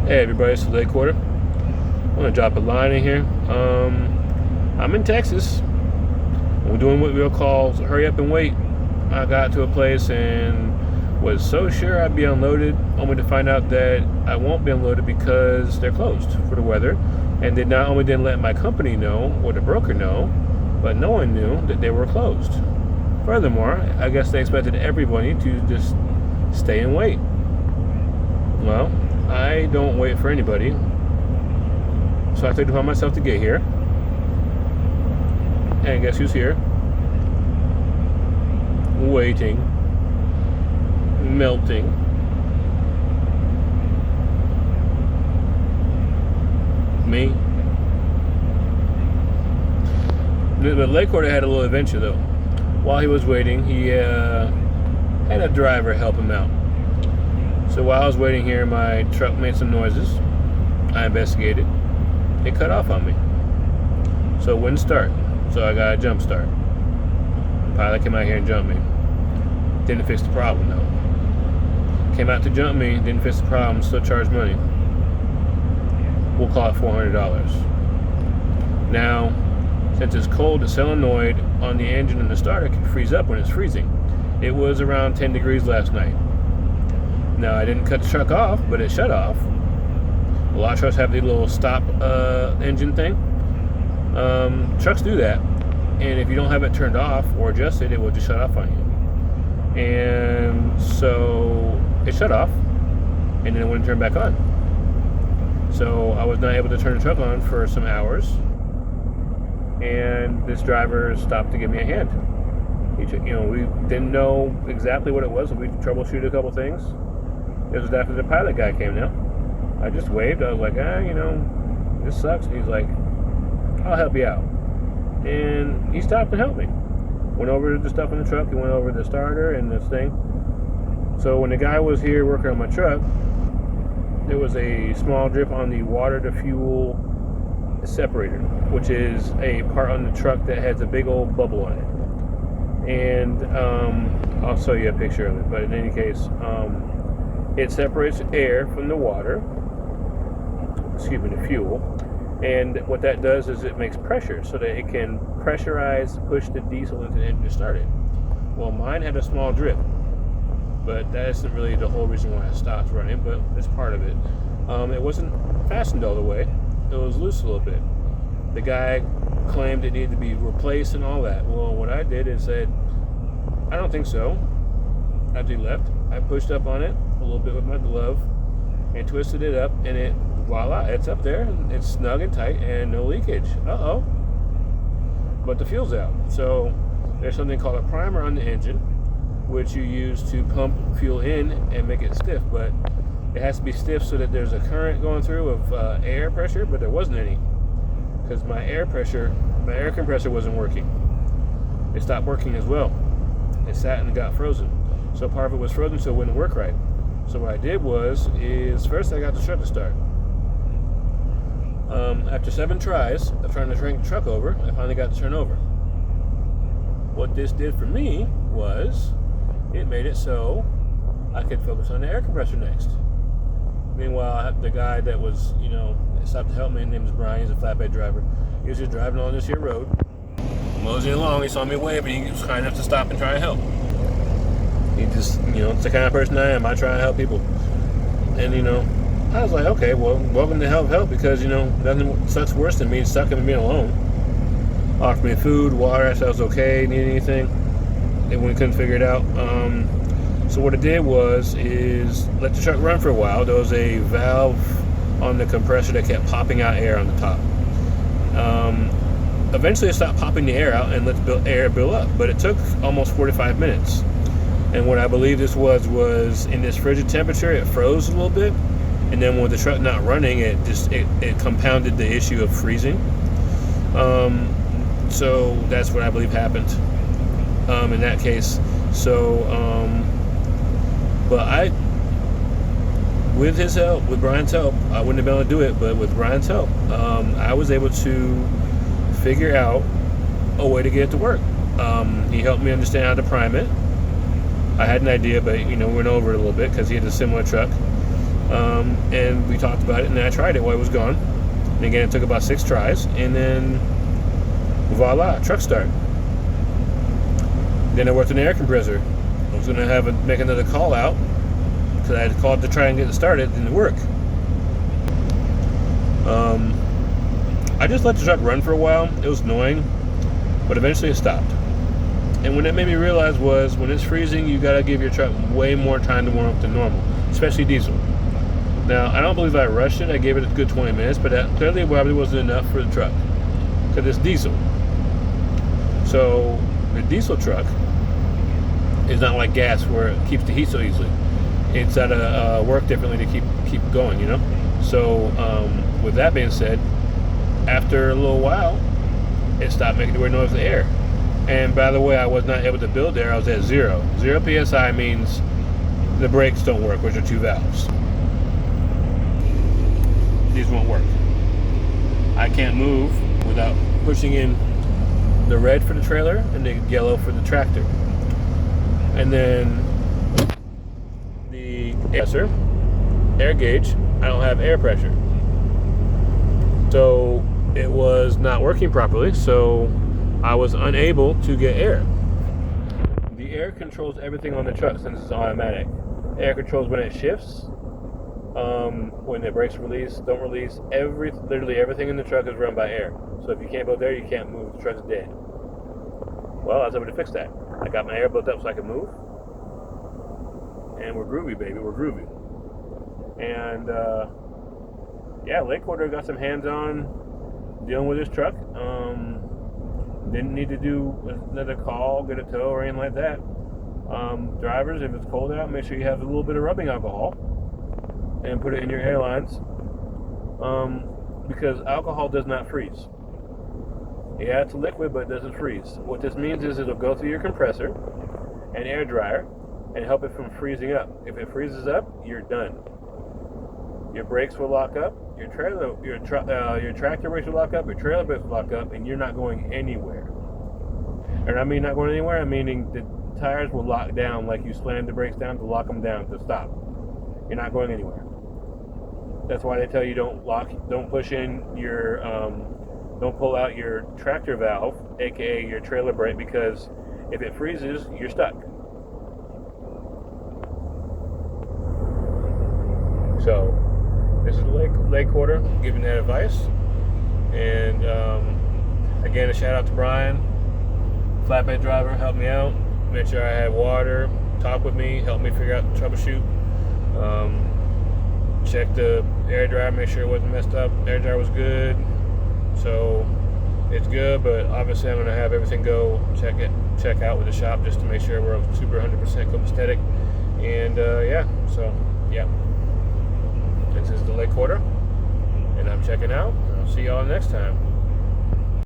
Hey everybody, it's the late quarter. I'm gonna drop a line in here. I'm in Texas. We're doing what we'll call hurry up and wait. I got to a place and was so sure I'd be unloaded, only to find out that I won't be unloaded because they're closed for the weather. And they not only didn't let my company know or the broker know, but no one knew that they were closed. Furthermore, I guess they expected everybody to just stay and wait. Well, I don't wait for anybody, so I took it upon myself to get here. And guess who's here? Waiting, melting. Me. The late quarter had a little adventure though. While he was waiting, he had a driver help him out. So while I was waiting here, my truck made some noises. I investigated. It cut off on me. So it wouldn't start. So I got a jump start. Pilot came out here and jumped me. Didn't fix the problem though. Came out to jump me, didn't fix the problem, still charged money. We'll call it $400. Now, since it's cold, the solenoid on the engine and the starter can freeze up when it's freezing. It was around 10 degrees last night. Now, I didn't cut the truck off, but it shut off. A lot of trucks have the little stop engine thing. Trucks do that, and if you don't have it turned off or adjusted, it will just shut off on you. And so it shut off, and then it wouldn't turn back on. So I was not able to turn the truck on for some hours, and this driver stopped to give me a hand. We didn't know exactly what it was, so we troubleshooted a couple things. This was after the pilot guy came now. I just waved. I was like, this sucks. And he's like, I'll help you out. And he stopped and helped me. Went over the stuff in the truck. He went over the starter and this thing. So when the guy was here working on my truck, there was a small drip on the water to fuel separator, which is a part on the truck that has a big old bubble on it. And I'll show you a picture of it. But in any case, it separates air from the water, the fuel, and what that does is it makes pressure so that it can pressurize, push the diesel into the engine to start it. Well, mine had a small drip, but that isn't really the whole reason why it stopped running, but it's part of it. It wasn't fastened all the way, it was loose a little bit. The guy claimed it needed to be replaced and all that. Well, what I did is said, I don't think so. After he left, I pushed up on it a little bit with my glove and twisted it up, and voila, it's up there. It's snug and tight and no leakage. Uh-oh. But the fuel's out. So there's something called a primer on the engine, which you use to pump fuel in and make it stiff. But it has to be stiff so that there's a current going through of air pressure, but there wasn't any because my air compressor wasn't working. It stopped working as well. It sat and got frozen. So part of it was frozen, so it wouldn't work right. So what I did is first I got the truck to start. After 7 tries of trying to crank the truck over, I finally got to turn over. What this did for me was it made it so I could focus on the air compressor next. Meanwhile, the guy that was, stopped to help me, his name is Brian, he's a flatbed driver. He was just driving on this here road, moseying along, he saw me wave, and he was kind enough to stop and try to help. He just, it's the kind of person I am. I try to help people. And, I was like, okay, well, welcome to help, because, nothing sucks worse than me stuck and being alone. Offered me food, water, I said I was okay, need anything. And we couldn't figure it out. So what I did is let the truck run for a while. There was a valve on the compressor that kept popping out air on the top. Eventually it stopped popping the air out and let the air build up, but it took almost 45 minutes. And what I believe this was in this frigid temperature, it froze a little bit, and then with the truck not running, it compounded the issue of freezing. So that's what I believe happened in that case. So, but with his help, with Brian's help, I wouldn't have been able to do it, but with Brian's help, I was able to figure out a way to get it to work. He helped me understand how to prime it. I had an idea, but went over it a little bit because he had a similar truck. And we talked about it, and then I tried it while it was gone. And again, it took about 6 tries, and then voila, truck start. Then I worked an air compressor. I was gonna make another call out because I had called to try and get it started. It didn't work. I just let the truck run for a while. It was annoying, but eventually it stopped. And what it made me realize was when it's freezing, you gotta give your truck way more time to warm up than normal, especially diesel. Now, I don't believe I rushed it. I gave it a good 20 minutes, but that clearly probably wasn't enough for the truck because it's diesel. So the diesel truck is not like gas where it keeps the heat so easily. It's got to work differently to keep going, you know. So with that being said, after a little while, it stopped making the weird noise of the air. And by the way, I was not able to build air. I was at 0 psi means the brakes don't work, which are 2 valves. These won't work. I can't move without pushing in the red for the trailer and the yellow for the tractor. And then the air gauge, I don't have air pressure. So it was not working properly, so I was unable to get air. The air controls everything on the truck since it's automatic. Air controls when it shifts, when the brakes release, don't release. Literally everything in the truck is run by air. So if you can't build air, you can't move. The truck's dead. Well, I was able to fix that. I got my air built up so I could move. And we're groovy, baby. We're groovy. And yeah, Lake Quarter got some hands-on dealing with this truck. Didn't need to do another call, get a tow, or anything like that. Drivers, if it's cold out, make sure you have a little bit of rubbing alcohol and put it in your airlines, because alcohol does not freeze. Yeah, it's a liquid, but it doesn't freeze. What this means is it'll go through your compressor and air dryer and help it from freezing up. If it freezes up, you're done. Your brakes will lock up, your tractor brakes will lock up, your trailer brakes will lock up, and you're not going anywhere. And I mean not going anywhere, I'm meaning the tires will lock down like you slammed the brakes down to lock them down to stop. You're not going anywhere. That's why they tell you don't push in your, don't pull out your tractor valve, aka your trailer brake, because if it freezes, you're stuck. So this is Lake Quarter giving that advice. And again, a shout out to Brian, flatbed driver, helped me out, made sure I had water, talked with me, helped me figure out the troubleshoot. Checked the air dryer, make sure it wasn't messed up. Air dryer was good, so it's good. But obviously, I'm gonna have everything go check out with the shop just to make sure we're super 100% copacetic. And yeah, so yeah, this is the Lake Quarter, and I'm checking out. I'll see y'all next time.